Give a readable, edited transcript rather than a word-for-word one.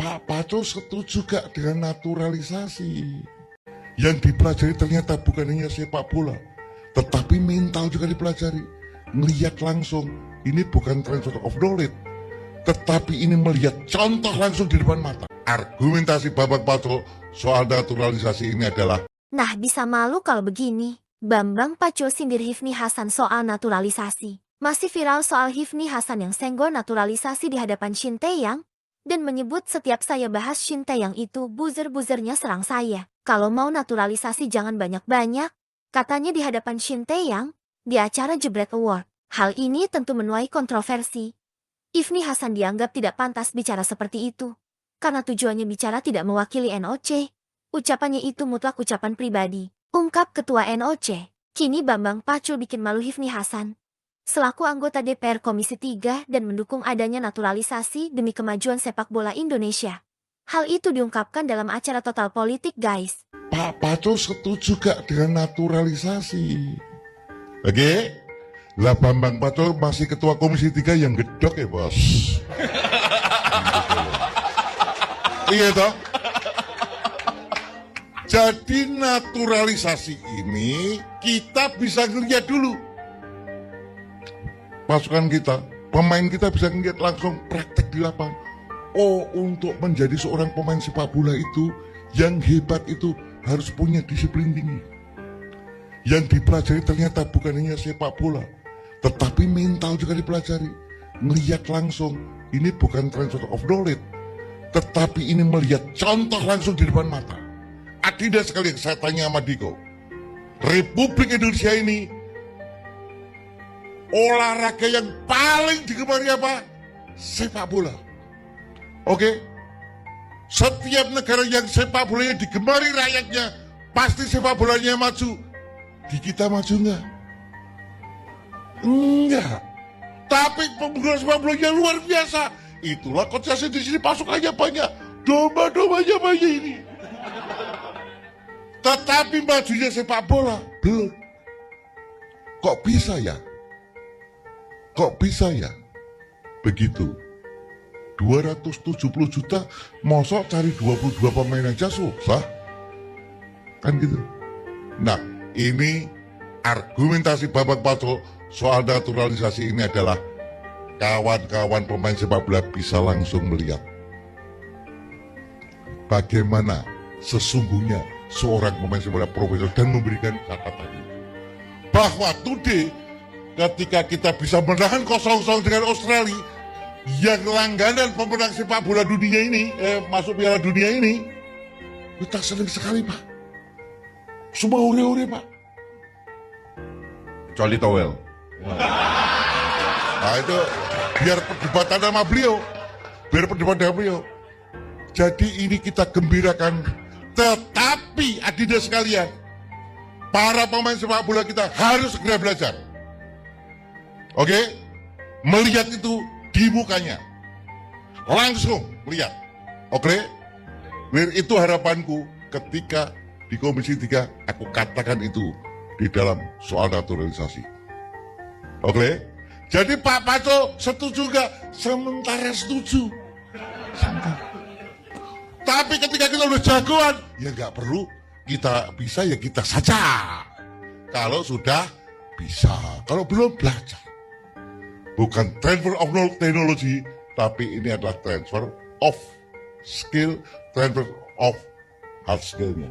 Pak Pacul setuju gak dengan naturalisasi? Yang dipelajari ternyata bukan hanya sepak bola, tetapi mental juga dipelajari. Melihat langsung, ini bukan transfer of knowledge, tetapi ini melihat contoh langsung di depan mata. Argumentasi Bapak Pacul soal naturalisasi ini adalah, nah, bisa malu kalau begini. Bambang Pacul sindir Hifni Hasan soal naturalisasi. Masih viral soal Hifni Hasan yang senggol naturalisasi di hadapan Shin Taeyang dan menyebut setiap saya bahas Shin Taeyang itu buzzer-buzzernya serang saya. Kalau mau naturalisasi jangan banyak-banyak, katanya di hadapan Shin Taeyang di acara Jebret Award. Hal ini tentu menuai kontroversi. Hifni Hasan dianggap tidak pantas bicara seperti itu karena tujuannya bicara tidak mewakili NOC. Ucapannya itu mutlak ucapan pribadi, ungkap Ketua NOC. Kini Bambang Pacul bikin malu Hifni Hasan selaku anggota DPR Komisi 3 dan mendukung adanya naturalisasi demi kemajuan sepak bola Indonesia. Hal itu diungkapkan dalam acara Total Politik, guys. Pak Pacul setuju gak dengan naturalisasi? Oke? Lah Bambang Pacul masih Ketua Komisi 3 yang gedok ya bos. Iya toh? Jadi naturalisasi ini kita bisa ngeliat dulu. Pasukan kita, pemain kita bisa ngeliat langsung praktek di lapangan. Oh, untuk menjadi seorang pemain sepak bola itu, yang hebat itu harus punya disiplin tinggi. Yang dipelajari ternyata bukan hanya sepak bola, tetapi mental juga dipelajari. Melihat langsung, ini bukan transfer of knowledge, tetapi ini melihat contoh langsung di depan mata. Adidas sekali saya tanya sama Diko, Republik Indonesia ini olahraga yang paling digemari apa? Sepak bola. Oke? Setiap negara yang sepak bolanya digemari rakyatnya, pasti sepak bolanya maju. Di kita maju enggak? Enggak. Tapi penggunaan sepak bolanya luar biasa. Itulah konsentrasi di sini pasukannya banyak, domba-dombanya banyak ini. Tetapi majunya sepak bola belum. Kok bisa ya? Kok bisa ya? Begitu. 270 juta, mosok cari 22 pemain aja susah. Kan gitu. Nah, ini argumentasi Bapak Pacul soal naturalisasi ini adalah kawan-kawan pemain sepak bola bisa langsung melihat bagaimana sesungguhnya seorang pemain sepak bola profesional dan memberikan catatan bahwa today ketika kita bisa menahan 0-0 dengan Australia yang langganan pemenang sepak bola dunia ini, masuk Piala Dunia ini, kita senang sekali Pak. Semua ure-ure Pak. Kecuali Towel. Nah itu biar perdebatan sama beliau. Jadi ini kita gembirakan. Tetapi Adidas sekalian, para pemain sepak bola kita harus segera belajar. Oke? Melihat itu di mukanya. Langsung melihat. Oke? Itu harapanku ketika di Komisi 3 aku katakan itu di dalam soal naturalisasi. Oke? Jadi Pak Pacul setuju gak? Sementara setuju. Tapi ketika kita udah jagoan, ya gak perlu kita bisa ya kita saja. Kalau sudah bisa, kalau belum belajar. Bukan transfer of technology, tapi ini adalah transfer of skill, transfer of hard skillnya.